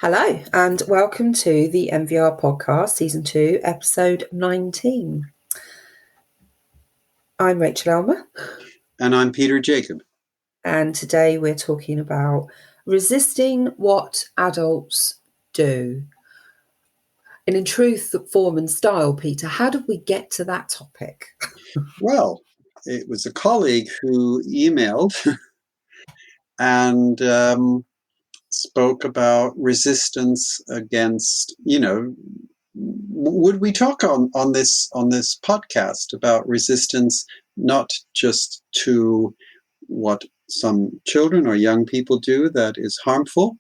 Hello, and welcome to the NVR podcast, season 2, episode 19. I'm Rachael Aylmer. And I'm Peter Jakob. And today we're talking about resisting what adults do. And in truth, form and style, Peter, how did we get to that topic? Well, it was a colleague who emailed and spoke about resistance against, would we talk on this podcast about resistance, not just to what some children or young people do that is harmful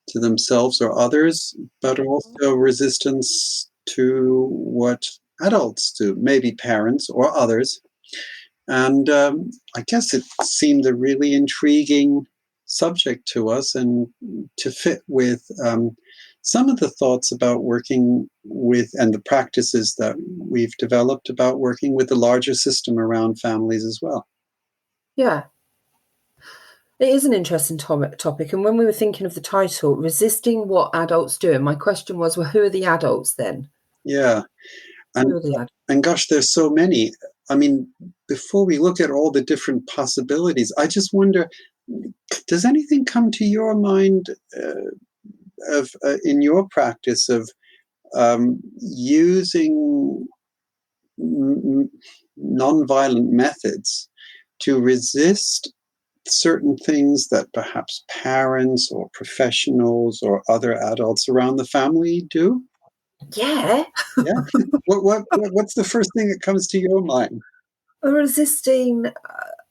to themselves or others, but also resistance to what adults do, maybe parents or others. And I guess it seemed a really intriguing subject to us and to fit with some of the thoughts about working with and the practices that we've developed about working with the larger system around families as well. Yeah. It is an interesting topic. And when we were thinking of the title, Resisting What Adults Do, and my question was, well, who are the adults then? Yeah. And gosh, there's so many. I mean, before we look at all the different possibilities, I just wonder, does anything come to your mind in your practice of using nonviolent methods to resist certain things that perhaps parents or professionals or other adults around the family do? Yeah. Yeah. What's the first thing that comes to your mind? Resisting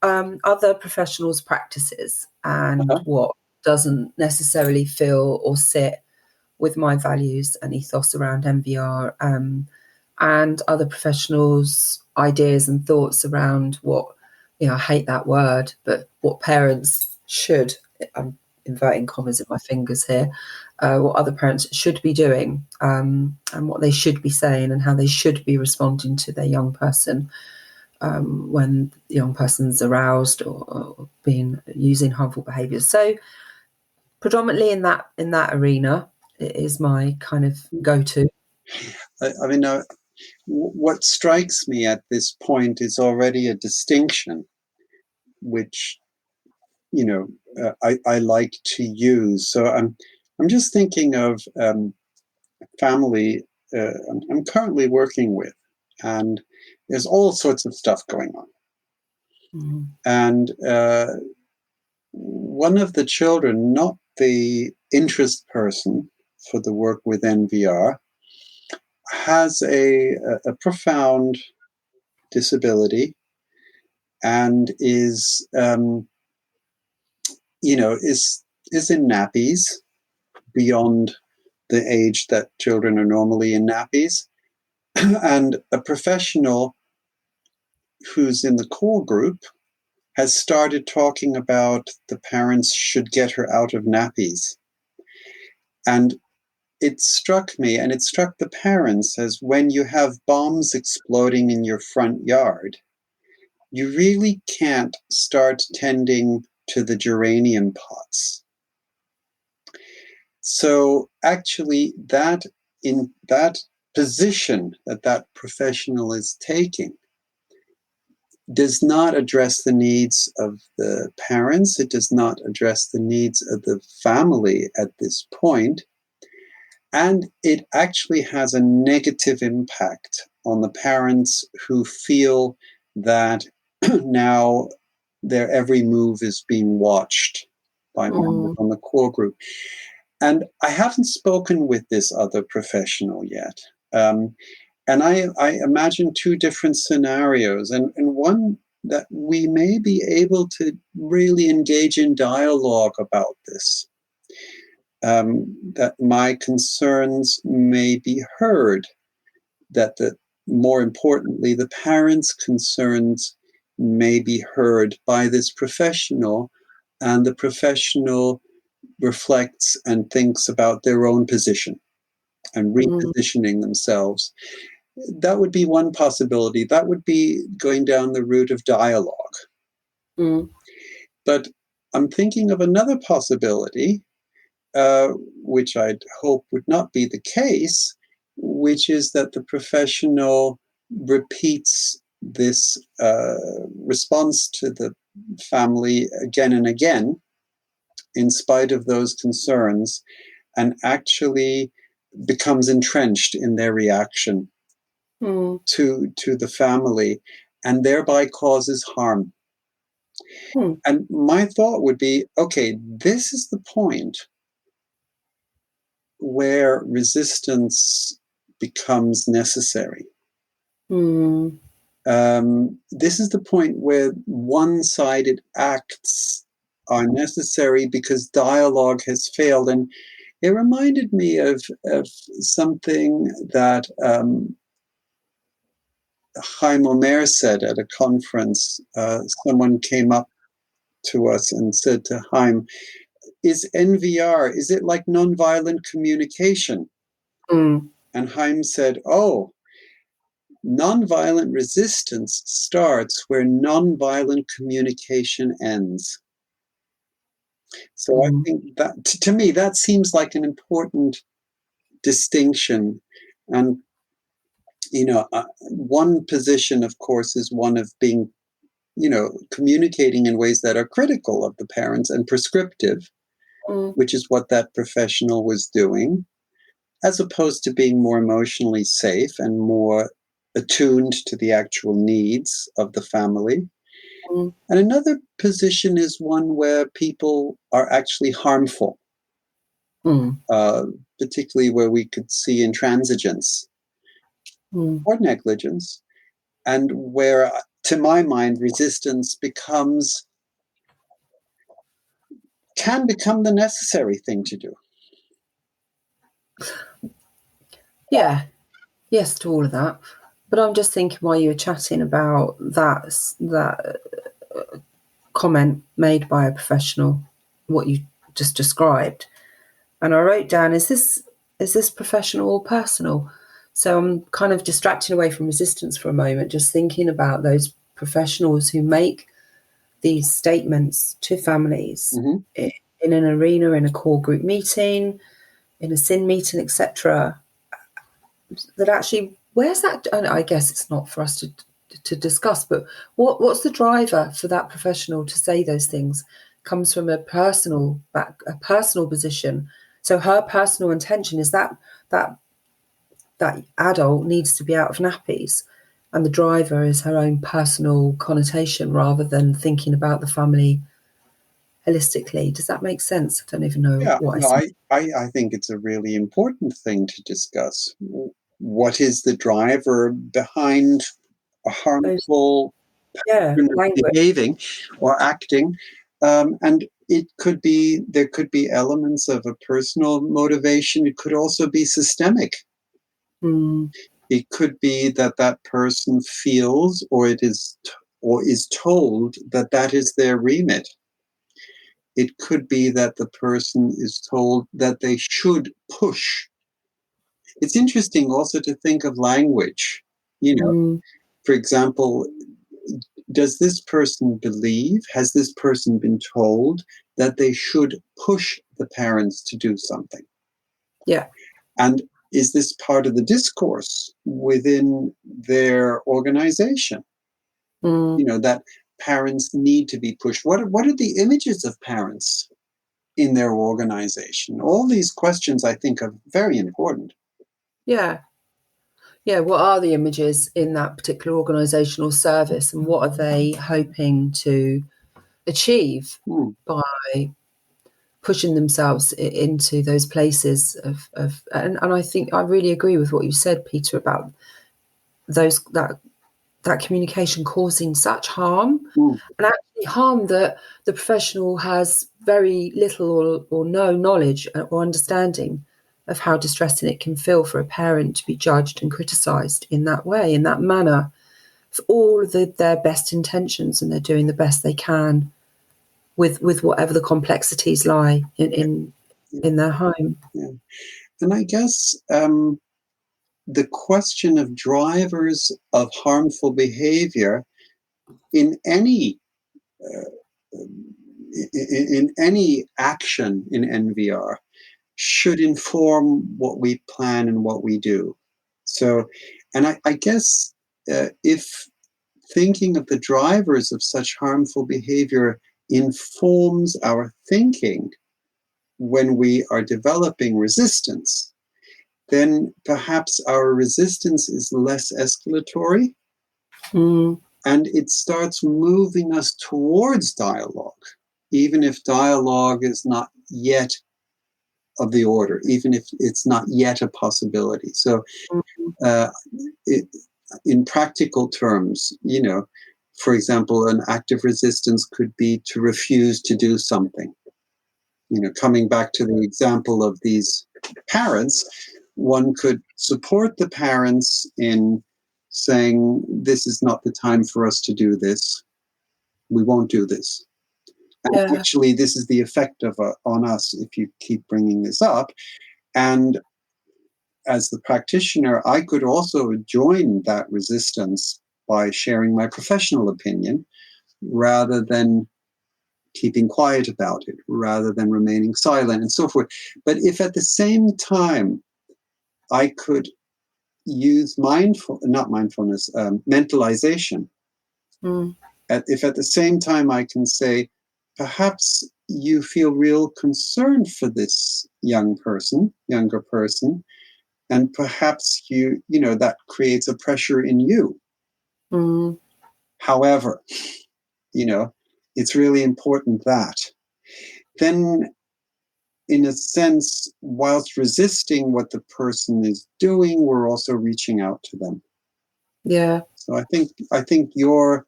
other professionals' practices and what doesn't necessarily feel or sit with my values and ethos around NVR, and other professionals' ideas and thoughts around what, I hate that word, but what parents should, I'm inverting commas in my fingers here, what other parents should be doing, and what they should be saying and how they should be responding to their young person when the young person's aroused or using harmful behaviours. So predominantly in that arena, it is my kind of go-to. I mean, what strikes me at this point is already a distinction, which I like to use. So I'm just thinking of family I'm currently working with, and there's all sorts of stuff going on. Mm-hmm. And one of the children, not the interest person for the work with NVR, has a profound disability and is in nappies beyond the age that children are normally in nappies. And a professional who's in the core group has started talking about the parents should get her out of nappies. And it struck me, and it struck the parents, as when you have bombs exploding in your front yard, you really can't start tending to the geranium pots. So actually, that in that position that professional is taking does not address the needs of the parents. It does not address the needs of the family at this point. And it actually has a negative impact on the parents who feel that now their every move is being watched by members on the core group. And I haven't spoken with this other professional yet. And I imagine two different scenarios, and one that we may be able to really engage in dialogue about this. That my concerns may be heard, that more importantly, the parents' concerns may be heard by this professional, and the professional reflects and thinks about their own position and repositioning themselves. That would be one possibility. That would be going down the route of dialogue. But I'm thinking of another possibility, which I'd hope would not be the case, which is that the professional repeats this response to the family again and again, in spite of those concerns, and actually becomes entrenched in their reaction to the family, and thereby causes harm. And my thought would be, okay, this is the point where resistance becomes necessary. This is the point where one-sided acts are necessary because dialogue has failed. And it reminded me of something that Chaim Omer said at a conference. Someone came up to us and said to Chaim, is NVR, is it like nonviolent communication? And Chaim said, oh, nonviolent resistance starts where nonviolent communication ends. So I think that, to me, that seems like an important distinction. And, one position, of course, is one of being, communicating in ways that are critical of the parents and prescriptive, which is what that professional was doing, as opposed to being more emotionally safe and more attuned to the actual needs of the family. And another position is one where people are actually harmful, particularly where we could see intransigence or negligence, and where, to my mind, resistance can become the necessary thing to do. Yeah, yes to all of that. But I'm just thinking while you were chatting about that comment made by a professional, what you just described, and I wrote down, is this professional or personal? So I'm kind of distracting away from resistance for a moment, just thinking about those professionals who make these statements to families in an arena, in a core group meeting, in a SIN meeting, etc. That actually, where's that? I guess it's not for us to discuss, but what's the driver for that professional to say those things? Comes from a personal position. So her personal intention is that adult needs to be out of nappies, and the driver is her own personal connotation rather than thinking about the family holistically. Does that make sense? I don't even know what I said. I think it's a really important thing to discuss. What is the driver behind a harmful behaving or acting? And there could be elements of a personal motivation. It could also be systemic. It could be that person feels or is told that is their remit. It could be that the person is told that they should push. It's interesting also to think of language. For example, does this person believe, has this person been told that they should push the parents to do something? Yeah. And is this part of the discourse within their organization? That parents need to be pushed. What are the images of parents in their organization? All these questions, I think, are very important. Yeah. Yeah, what are the images in that particular organizational service, and what are they hoping to achieve by pushing themselves into those places of and I think I really agree with what you said, Peter, about that communication causing such harm, and actually harm that the professional has very little or no knowledge or understanding of how distressing it can feel for a parent to be judged and criticised in that way, in that manner, for all of their best intentions, and they're doing the best they can with whatever the complexities lie in their home. Yeah. And I guess the question of drivers of harmful behavior in any action in NVR should inform what we plan and what we do. So, and I guess if thinking of the drivers of such harmful behavior informs our thinking when we are developing resistance, then perhaps our resistance is less escalatory, and it starts moving us towards dialogue, even if dialogue is not yet of the order, even if it's not yet a possibility. So in practical terms, for example, an act of resistance could be to refuse to do something. Coming back to the example of these parents, one could support the parents in saying, this is not the time for us to do this. We won't do this. And actually, this is the effect on us if you keep bringing this up. And as the practitioner, I could also join that resistance by sharing my professional opinion rather than keeping quiet about it, rather than remaining silent and so forth. But if at the same time I could use mentalization, if at the same time I can say, perhaps you feel real concern for this younger person, and perhaps that creates a pressure in you. However, it's really important that then, in a sense, whilst resisting what the person is doing, we're also reaching out to them. Yeah. So I think the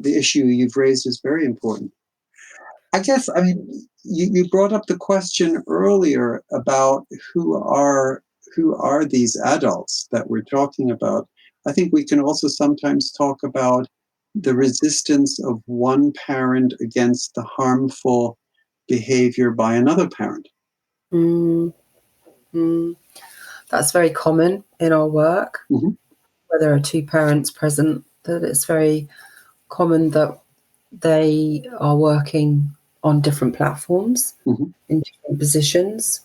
issue you've raised is very important. I guess, you brought up the question earlier about who are these adults that we're talking about. I think we can also sometimes talk about the resistance of one parent against the harmful behavior by another parent. That's very common in our work, where there are two parents present, that it's very common that they are working on different platforms in different positions.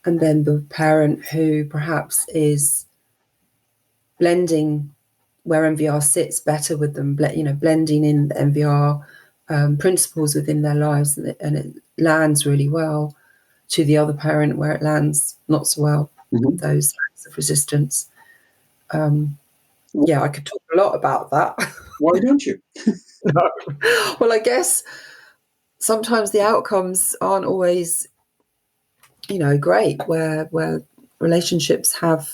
And then the parent who perhaps is blending where NVR sits better with them, blending in the NVR principles within their lives, and it lands really well, to the other parent where it lands not so well, those acts of resistance. I could talk a lot about that. Why don't you? No. Well, I guess sometimes the outcomes aren't always, great, where relationships have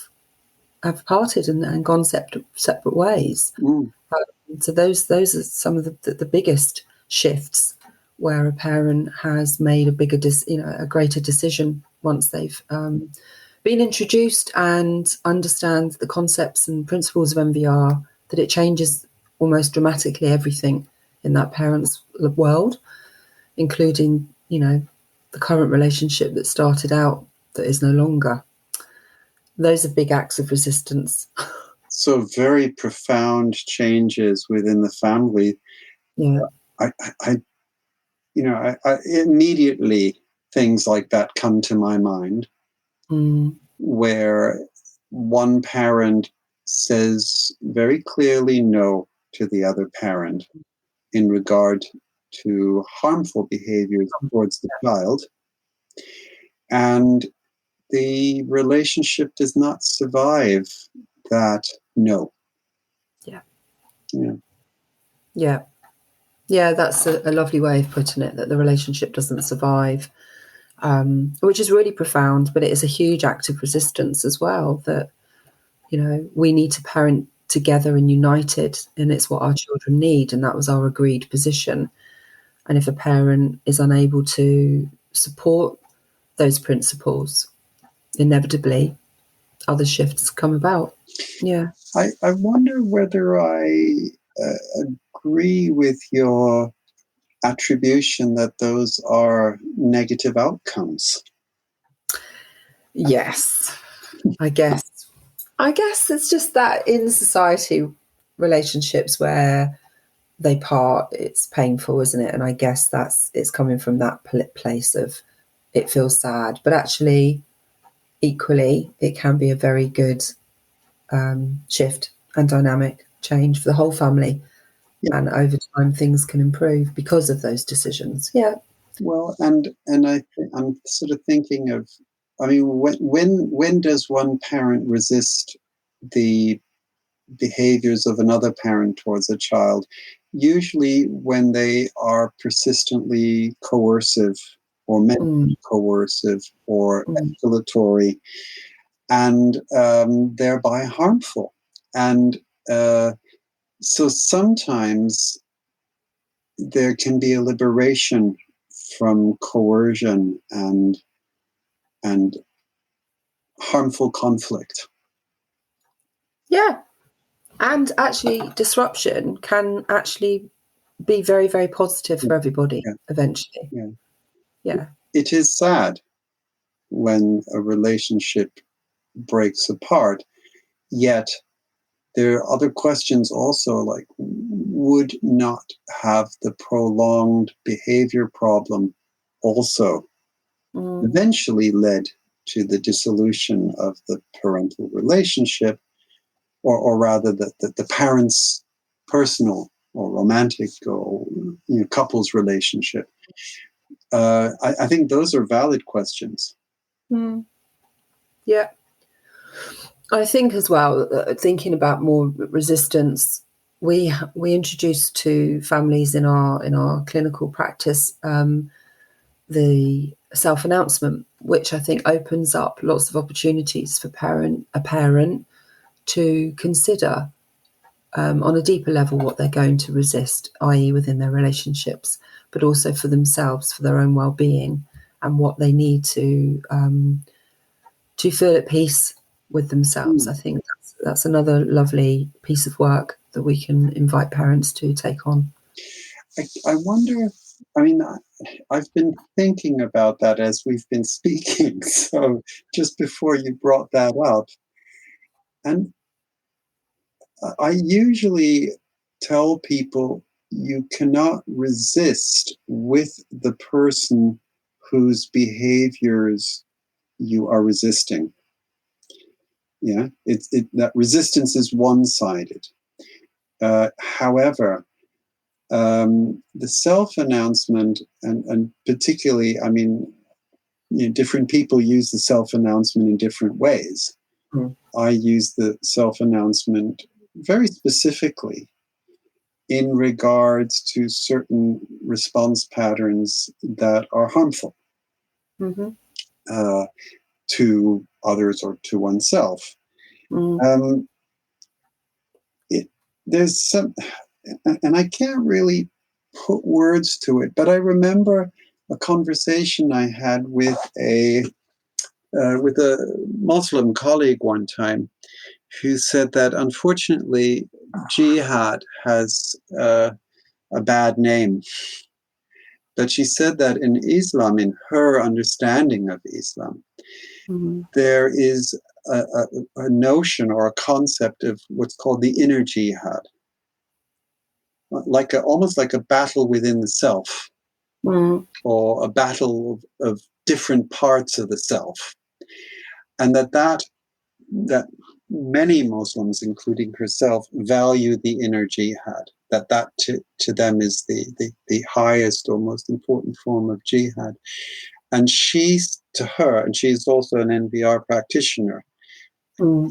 parted and gone separate ways. So those are some of the biggest shifts, where a parent has made a greater decision once they've been introduced and understand the concepts and principles of NVR, that it changes almost dramatically everything in that parent's world, including, the current relationship that started out that is no longer. Those are big acts of resistance. So very profound changes within the family. Yeah. I immediately things like that come to my mind, where one parent says very clearly no to the other parent in regard to harmful behaviors towards the child, and the relationship does not survive that no. Yeah, that's a lovely way of putting it, that the relationship doesn't survive, which is really profound, but it is a huge act of resistance as well, that, we need to parent together and united, and it's what our children need, and that was our agreed position. And if a parent is unable to support those principles, inevitably other shifts come about. Yeah. I wonder whether I agree with your attribution that those are negative outcomes. Yes, I guess it's just that in society, relationships where they part, it's painful, isn't it? And I guess it's coming from that place of it feels sad. But actually, equally, it can be a very good shift and dynamic change for the whole family. Yeah. And over time, things can improve because of those decisions. Yeah. Well, and I'm sort of thinking of, I mean, when does one parent resist the behaviors of another parent towards a child? Usually when they are persistently coercive or mentally coercive or escalatory and thereby harmful. And so sometimes there can be a liberation from coercion and harmful conflict. Yeah. And actually, disruption can actually be very, very positive for everybody eventually. Yeah. It is sad when a relationship breaks apart, yet there are other questions also, like, would not have the prolonged behavior problem also eventually led to the dissolution of the parental relationship, or rather the parents' personal or romantic or couples relationship? I think those are valid questions. Yeah. I think as well, thinking about more resistance, we introduce to families in our clinical practice the self-announcement, which I think opens up lots of opportunities for a parent to consider on a deeper level what they're going to resist, i.e. within their relationships, but also for themselves, for their own well-being, and what they need to feel at peace with themselves. I think that's another lovely piece of work that we can invite parents to take on. I wonder, I mean, I've been thinking about that as we've been speaking, so just before you brought that up. And I usually tell people you cannot resist with the person whose behaviors you are resisting. Yeah, that resistance is one-sided. However, the self-announcement, and particularly, I mean, different people use the self-announcement in different ways. I use the self-announcement very specifically in regards to certain response patterns that are harmful to others or to oneself. There's some, and I can't really put words to it, but I remember a conversation I had with a Muslim colleague one time, who said that unfortunately jihad has a bad name. But she said that in Islam, in her understanding of Islam, there is a notion or a concept of what's called the inner jihad, almost like a battle within the self, or a battle of different parts of the self, and that many Muslims, including herself, value the inner jihad. That to them is the highest or most important form of jihad. And she's also an NVR practitioner,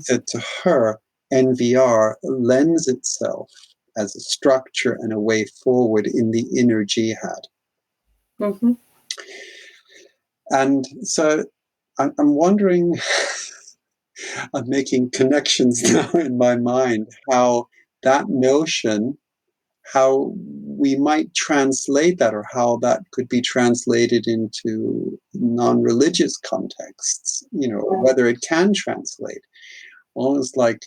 said to her, NVR lends itself as a structure and a way forward in the inner jihad. And so I'm wondering, I'm making connections now in my mind, how that notion, how we might translate that, or how that could be translated into non-religious contexts, or whether it can translate. Almost like,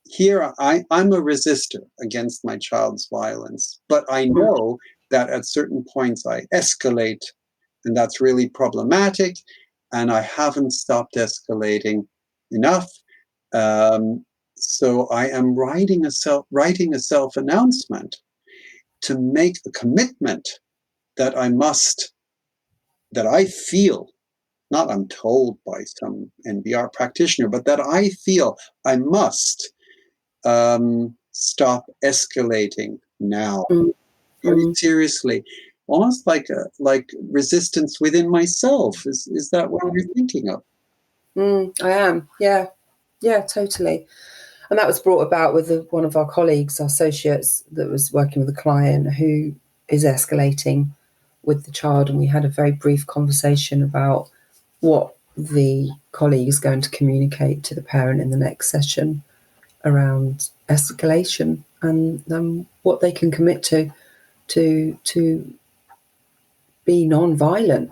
here I'm a resistor against my child's violence, but I know that at certain points I escalate, and that's really problematic, and I haven't stopped escalating enough. So I am writing a self-announcement to make a commitment that I must that I feel, not I'm told by some NVR practitioner, but that I feel I must stop escalating now, very seriously, almost like resistance within myself. Is that what you're thinking of? I am, yeah, totally. And that was brought about with one of our colleagues, our associates, that was working with a client who is escalating with the child, and we had a very brief conversation about what the colleague is going to communicate to the parent in the next session around escalation, and what they can commit to be non-violent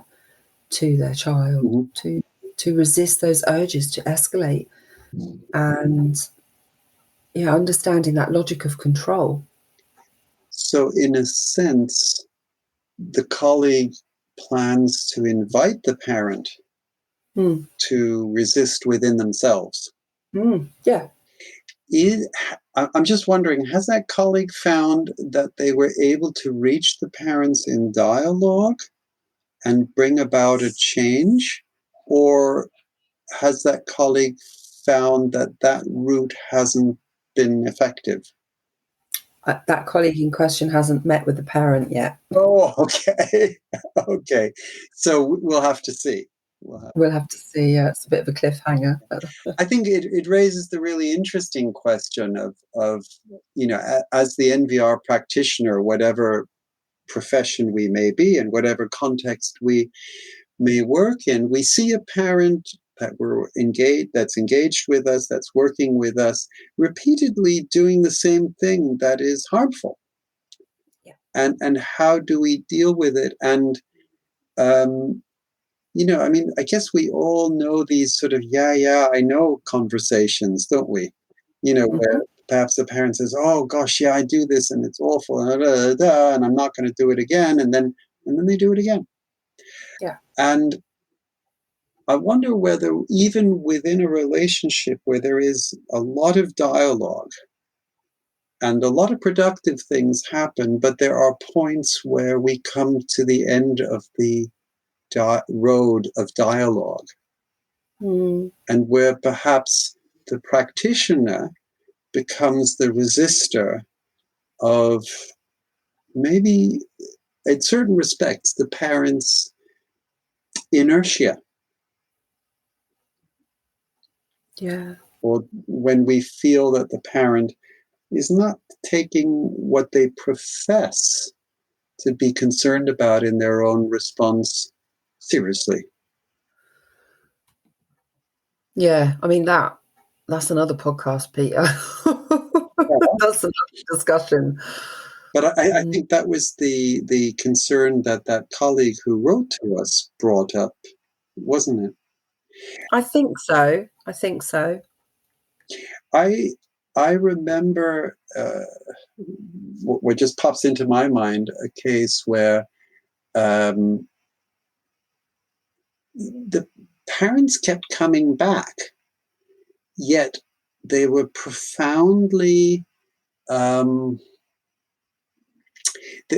to their child, to resist those urges to escalate, and understanding that logic of control. So in a sense, the colleague plans to invite the parent to resist within themselves. Yeah. I'm just wondering, has that colleague found that they were able to reach the parents in dialogue and bring about a change? Or has that colleague found that route hasn't been effective? That colleague in question hasn't met with the parent yet. Oh, okay. Okay. So we'll have to see. We'll have to see. It's a bit of a cliffhanger. I think it raises the really interesting question of as the NVR practitioner, whatever profession we may be in, whatever context we may work in, we see a parent that's engaged with us, that's working with us, repeatedly doing the same thing that is harmful. Yeah. And how do we deal with it? And I guess we all know these sort of I know conversations, don't we? Where perhaps the parent says, "Oh gosh, yeah, I do this and it's awful, and I'm not going to do it again," and then they do it again. Yeah. And I wonder whether even within a relationship where there is a lot of dialogue and a lot of productive things happen, but there are points where we come to the end of the road of dialogue, and where perhaps the practitioner becomes the resistor of maybe, in certain respects, the parent's inertia. Yeah. Or when we feel that the parent is not taking what they profess to be concerned about in their own response seriously. Yeah, I mean that's another podcast, Peter. That's another discussion. But I think that was the concern that colleague who wrote to us brought up, wasn't it? I think so. I remember what just pops into my mind, a case where the parents kept coming back, yet they were profoundly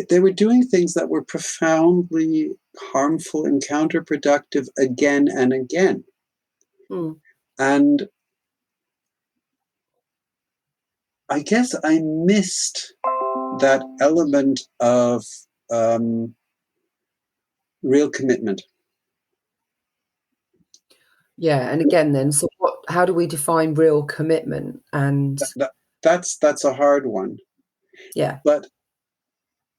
they were doing things that were profoundly harmful and counterproductive again and again. And I guess I missed that element of real commitment. Yeah, and again, then, so how do we define real commitment? And that's a hard one. Yeah. But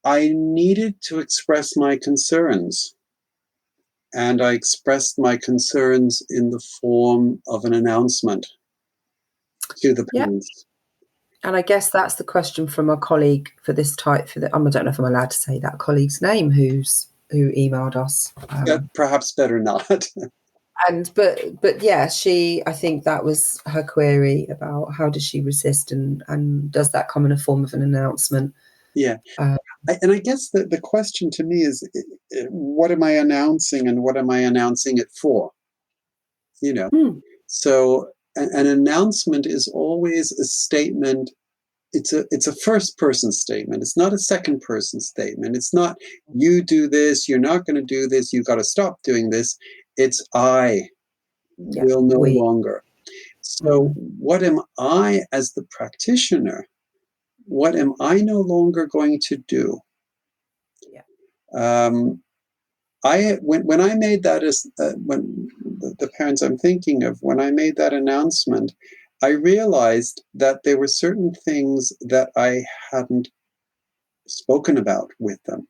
I needed to express my concerns. And I expressed my concerns in the form of an announcement to the parents. And I guess that's the question from a colleague for this type. I don't know if I'm allowed to say that colleague's name who emailed us. Perhaps better not. But yeah, I think that was her query about how does she resist and does that come in a form of an announcement? Yeah. And I guess the question to me is, what am I announcing and what am I announcing it for? So an announcement is always a statement it's a first person statement. It's not a second person statement. It's not you do this, you're not going to do this, you've got to stop doing this. It's I will no longer. So what am I as the practitioner? What am I no longer going to do? Yeah. When I made that when the parents I'm thinking of, when I made that announcement, I realized that there were certain things that I hadn't spoken about with them.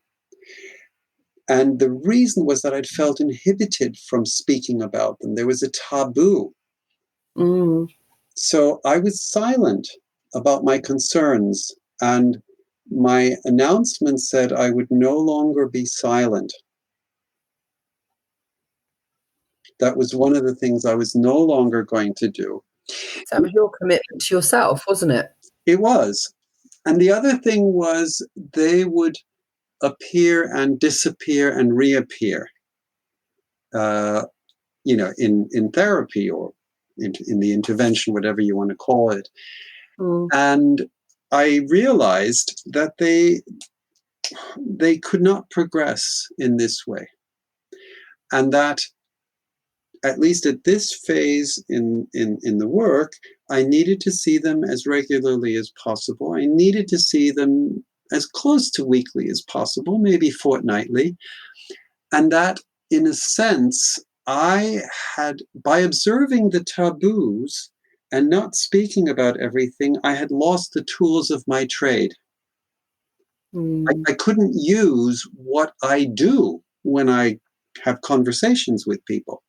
And the reason was that I'd felt inhibited from speaking about them. There was a taboo. So I was silent about my concerns, and my announcement said I would no longer be silent. That was one of the things I was no longer going to do. So that was your commitment to yourself, wasn't it? It was. And the other thing was they would appear and disappear and reappear, in therapy or in the intervention, whatever you want to call it. And I realized that they could not progress in this way. And that, at least at this phase in the work, I needed to see them as regularly as possible. I needed to see them as close to weekly as possible, maybe fortnightly. And that, in a sense, I had, by observing the taboos and not speaking about everything, I had lost the tools of my trade. I couldn't use what I do when I have conversations with people.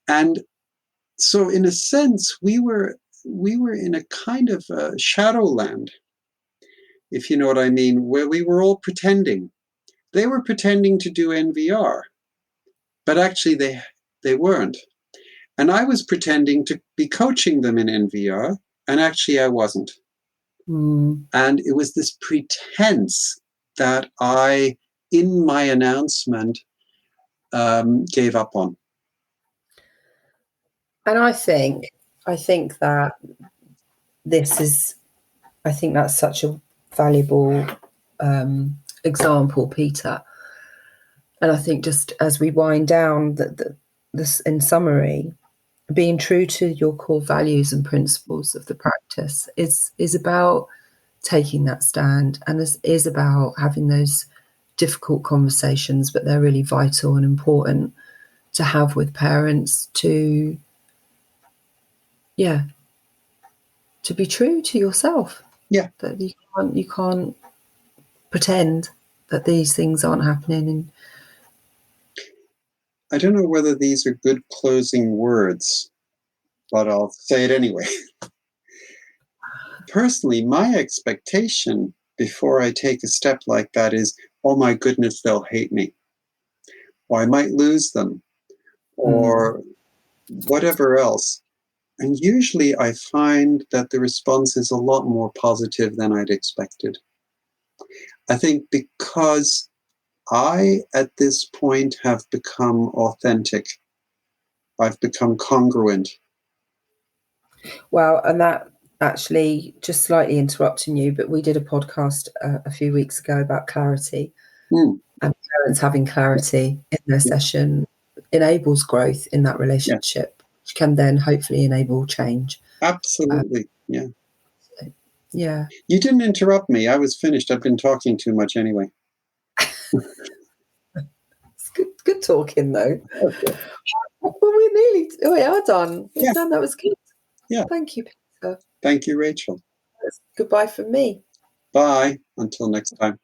And so, in a sense, we were in a kind of shadowland, if you know what I mean, where we were all pretending. They were pretending to do NVR, but actually they weren't. And I was pretending to be coaching them in NVR, and actually I wasn't. And it was this pretense that I, in my announcement, gave up on. And I think that that's such a valuable example, Peter. And I think, just as we wind down, this, in summary, being true to your core values and principles of the practice is about taking that stand, and is about having those difficult conversations, but they're really vital and important to have with parents, to be true to yourself. Yeah. That you can't pretend that these things aren't happening. And I don't know whether these are good closing words, but I'll say it anyway. Personally, my expectation before I take a step like that is, oh my goodness, they'll hate me, or I might lose them, or whatever else. And usually I find that the response is a lot more positive than I'd expected. I think because I, at this point, have become authentic. I've become congruent. Well, and that, actually, just slightly interrupting you, but we did a podcast a few weeks ago about clarity. And parents having clarity in their session enables growth in that relationship, which can then hopefully enable change. Absolutely. Yeah. You didn't interrupt me. I was finished. I've been talking too much anyway. It's good talking, though. Okay. Well, we are done. We're done. That was good. Yeah. Thank you, Peter. Thank you, Rachel. Goodbye from me. Bye. Until next time.